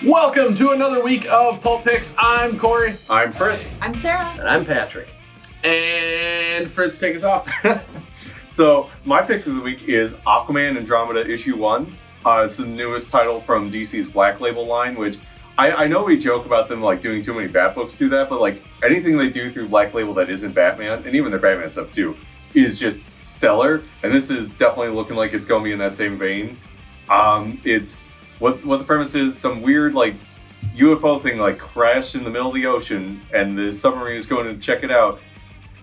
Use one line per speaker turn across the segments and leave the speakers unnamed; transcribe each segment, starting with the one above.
Welcome to another week of Pulp Picks. I'm Corey.
I'm Fritz.
I'm Sarah.
And I'm Patrick.
And Fritz, take us off.
So, my pick of the week is Aquaman Andromeda Issue 1. It's the newest title from DC's Black Label line, which I know we joke about them like doing too many Bat books through that, but like anything they do through Black Label that isn't Batman, and even their Batman stuff too, is just stellar. And this is definitely looking like it's going to be in that same vein. It's what the premise is: some weird like UFO thing like crashed in the middle of the ocean, and the submarine is going to check it out.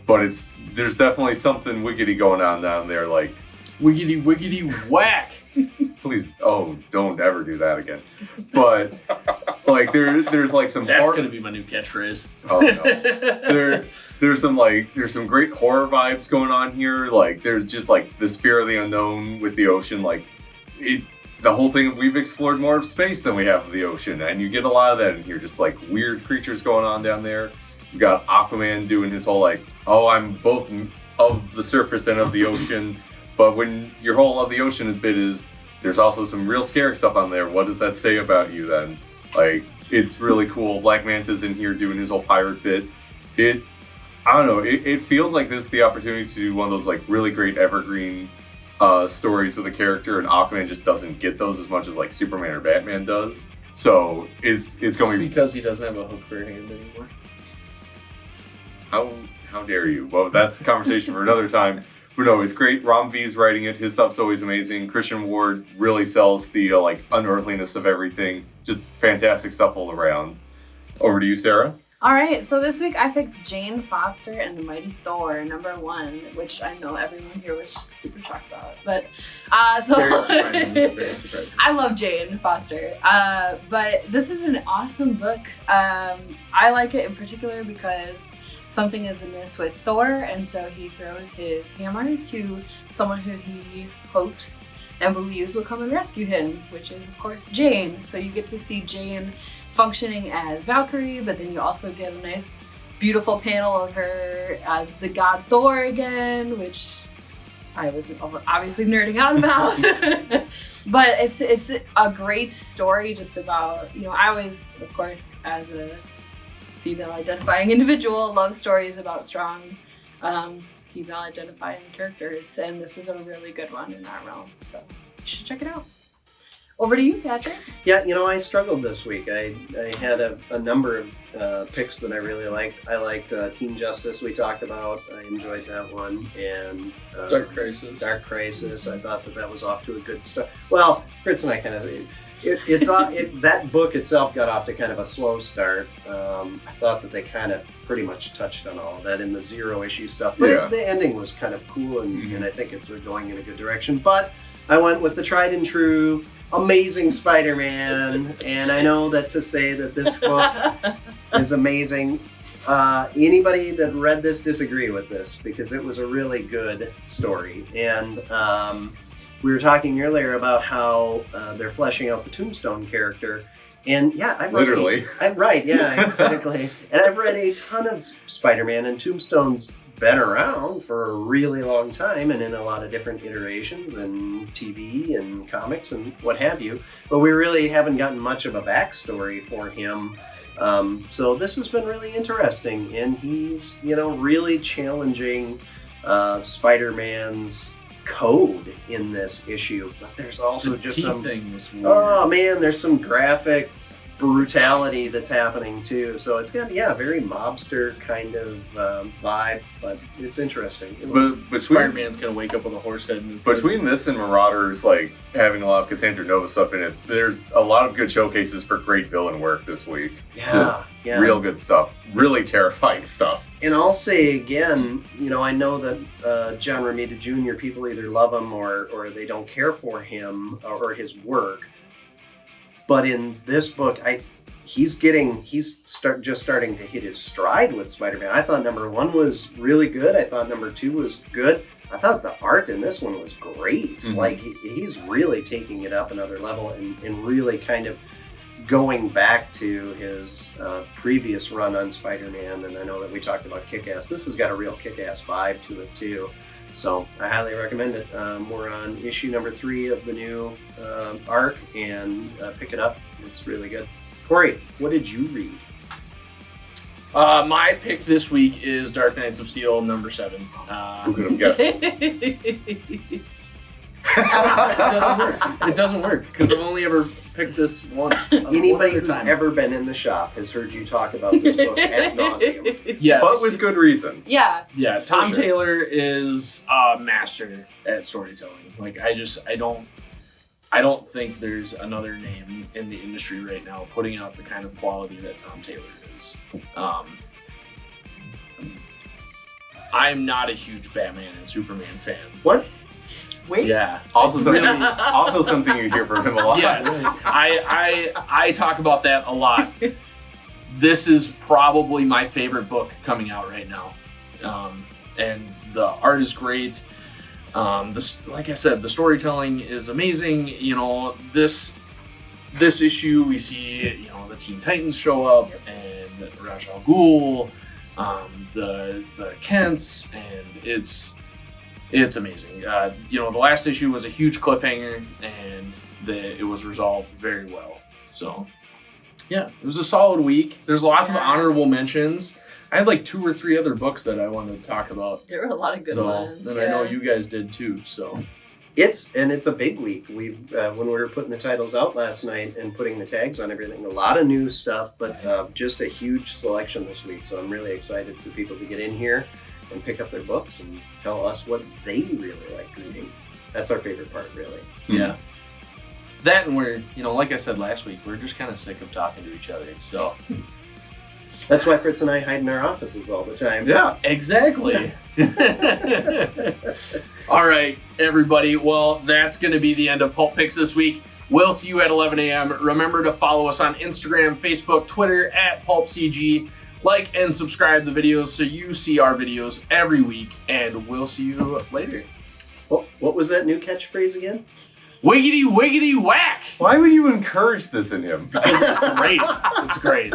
But there's definitely something wiggity going on down there, like
Wiggity wiggity whack.
Please, don't ever do that again. But like there's like some
That's gonna be my new catchphrase.
Oh no. There's some great horror vibes going on here. Like there's just like the fear of the unknown with the ocean. Like the whole thing, we've explored more of space than we have of the ocean, and you get a lot of that in here. Just like weird creatures going on down there. You got Aquaman doing his whole like, I'm both of the surface and of the ocean. But when your whole of the ocean bit is, there's also some real scary stuff on there. What does that say about you then? Like, it's really cool. Black Manta's in here doing his whole pirate bit. I don't know, it feels like this is the opportunity to do one of those like really great evergreen stories with a character, and Aquaman just doesn't get those as much as like Superman or Batman does. So it's going to be
because he doesn't have a hook for your hand anymore.
How dare you? Well, that's a conversation for another time. But no, it's great. Ram V's writing it. His stuff's always amazing. Christian Ward really sells the like unearthliness of everything. Just fantastic stuff all around. Over to you, Sarah.
All right, so this week I picked Jane Foster and the Mighty Thor, #1, which I know everyone here was super shocked about. But
Very surprising.
I love Jane Foster. But this is an awesome book. I like it in particular because something is amiss with Thor, and so he throws his hammer to someone who he hopes and believes will come and rescue him, which is, of course, Jane. So you get to see Jane functioning as Valkyrie, but then you also get a nice, beautiful panel of her as the god Thor again, which I was obviously nerding out about. But it's a great story just about, I always, of course, as a female identifying individual, love stories about strong female identifying characters, and this is a really good one in that realm, so you should check it out. Over to you, Patrick.
Yeah, I struggled this week. I had a number of picks that I really liked. I liked Team Justice we talked about. I enjoyed that one. And
Dark Crisis.
I thought that was off to a good start. Well, Fritz and I kind of... that book itself got off to kind of a slow start. I thought that they kind of pretty much touched on all of that in the zero-issue stuff. But the ending was kind of cool, and I think it's going in a good direction. But I went with the tried and true, amazing Spider-Man, and I know that to say that this book is amazing, anybody that read this disagree with this, because it was a really good story. And we were talking earlier about how they're fleshing out the Tombstone character, and I've read exactly. And I've read a ton of Spider-Man, and Tombstone's been around for a really long time, and in a lot of different iterations, and TV and comics and what have you. But we really haven't gotten much of a backstory for him. So this has been really interesting, and he's really challenging Spider-Man's code in this issue, but there's also there's some graphic brutality that's happening too, so it's got very mobster kind of vibe, but it's interesting.
But Spider-Man's gonna wake up with a horse head in his
between this and Marauders like having a lot of Cassandra Nova stuff in it, there's a lot of good showcases for great villain work this week. Real good stuff, really terrifying stuff.
And I'll say again, I know that John Romita Jr., people either love him or they don't care for him or his work. But in this book, he's just starting to hit his stride with Spider-Man. I thought #1 was really good. I thought #2 was good. I thought the art in this one was great. Mm-hmm. Like he's really taking it up another level and really kind of going back to his previous run on Spider-Man. And I know that we talked about Kick-Ass. This has got a real Kick-Ass vibe to it too. So I highly recommend it. We're on issue #3 of the new arc, and pick it up. It's really good. Corey, what did you read?
My pick this week is Dark Knights of Steel #7.
Who could have guessed?
It doesn't work because I've only ever picked this once.
Anybody who's ever been in the shop has heard you talk about this book ad nauseum.
Yes,
But with good reason.
Yeah.
yeah. Tom
sure.
Taylor is a master at storytelling. Like I don't think there's another name in the industry right now putting out the kind of quality that Tom Taylor is. I'm not a huge Batman and Superman fan.
What?
Wait.
Yeah.
Also something you hear from him a lot.
Yes, I talk about that a lot. This is probably my favorite book coming out right now, and the art is great. Like I said, the storytelling is amazing. You know, this issue we see, the Teen Titans show up and Ra's al Ghul, the Kents, and it's amazing. The last issue was a huge cliffhanger, and it was resolved very well. So, yeah, it was a solid week. There's lots of honorable mentions. I had like 2 or 3 other books that I wanted to talk about.
There were a lot of good ones.
And I know you guys did too. So,
It's a big week. We've when we were putting the titles out last night and putting the tags on everything, a lot of new stuff, but just a huge selection this week. So I'm really excited for people to get in here and pick up their books and tell us what they really like reading. That's our favorite part, really.
yeah. That and we're, like I said last week, we're just kind of sick of talking to each other. So,
That's why Fritz and I hide in our offices all the time.
yeah, exactly. All right, everybody. Well, that's going to be the end of Pulp Picks this week. We'll see you at 11 a.m. Remember to follow us on Instagram, Facebook, Twitter @PulpCG. Like and subscribe the videos so you see our videos every week, and we'll see you later.
What was that new catchphrase again?
Wiggity, wiggity, whack!
Why would you encourage this in him?
Because it's great. It's great.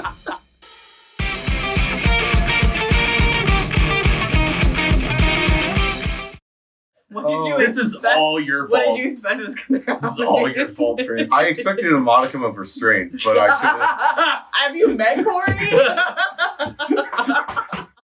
What did you
This is
expect?
all your fault.
What did you expect was going to happen?
This is all your fault, Fritz.
I expected a modicum of restraint, but I couldn't.
Have you met Corey?